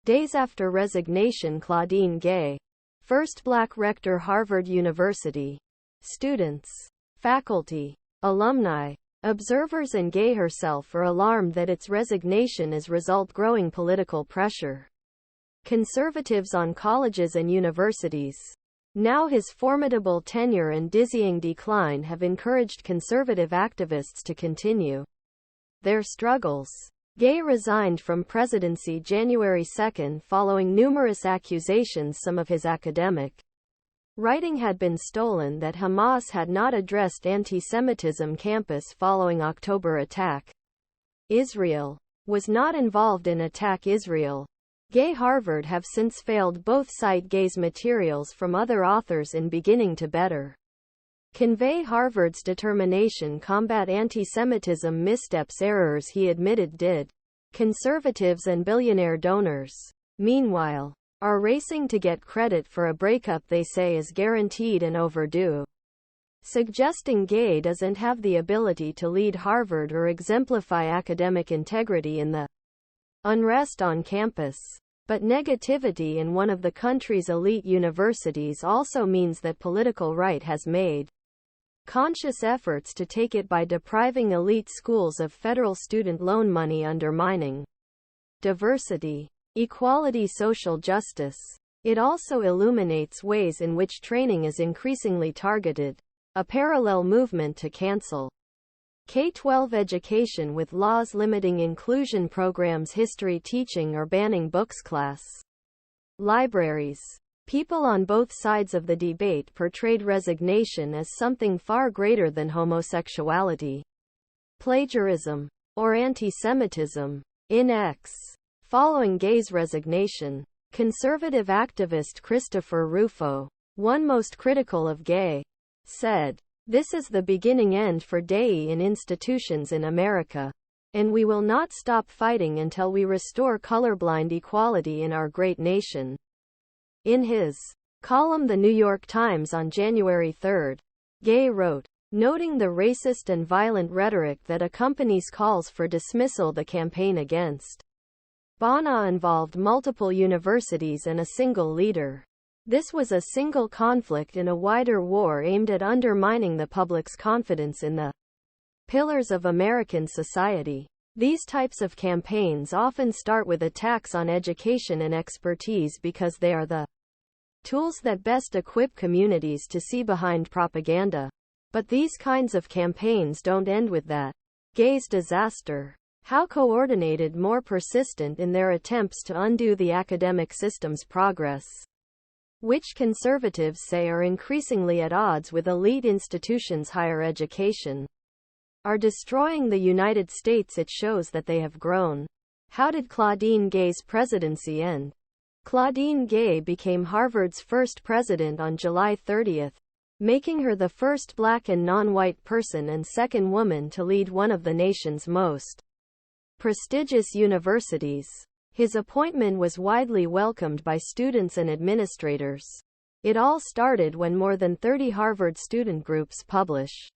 Days after resignation, Claudine Gay, first black rector, Harvard University. Students, faculty, alumni, observers and Gay herself are alarmed that its resignation is result growing political pressure. Conservatives on colleges and universities. Now his formidable tenure and dizzying decline have encouraged conservative activists to continue their struggles. Gay resigned from presidency January 2 following numerous accusations some of his academic writing had been stolen, that Hamas had not addressed anti-Semitism campus following October attack. Israel was not involved in attack Israel. Gay Harvard have since failed both cite Gay's materials from other authors in beginning to better convey Harvard's determination combat anti-Semitism missteps errors he admitted did. Conservatives and billionaire donors, meanwhile, are racing to get credit for a breakup they say is guaranteed and overdue, suggesting Gay doesn't have the ability to lead Harvard or exemplify academic integrity in the unrest on campus. But negativity in one of the country's elite universities also means that political right has made conscious efforts to take it by depriving elite schools of federal student loan money, undermining diversity, equality, social justice. It also illuminates ways in which training is increasingly targeted, a parallel movement to cancel K-12 education with laws limiting inclusion programs, history teaching or banning books class. Libraries. People on both sides of the debate portrayed resignation as something far greater than homosexuality, plagiarism, or anti-Semitism. In X, following Gay's resignation, conservative activist Christopher Rufo, one most critical of Gay, said, "This is the beginning end for DA in institutions in America, and we will not stop fighting until we restore colorblind equality in our great nation." In his column The New York Times on January 3, Gay wrote, noting the racist and violent rhetoric that accompanies calls for dismissal, the campaign against Bana involved multiple universities and a single leader. This was a single conflict in a wider war aimed at undermining the public's confidence in the pillars of American society. These types of campaigns often start with attacks on education and expertise because they are the tools that best equip communities to see behind propaganda. But these kinds of campaigns don't end with that. Gay's disaster. How coordinated, more persistent in their attempts to undo the academic system's progress, which conservatives say are increasingly at odds with elite institutions' higher education, are destroying the United States. It shows that they have grown. How did Claudine Gay's presidency end? Claudine Gay became Harvard's first president on July 30, making her the first black and non-white person and second woman to lead one of the nation's most prestigious universities. His appointment was widely welcomed by students and administrators. It all started when more than 30 Harvard student groups published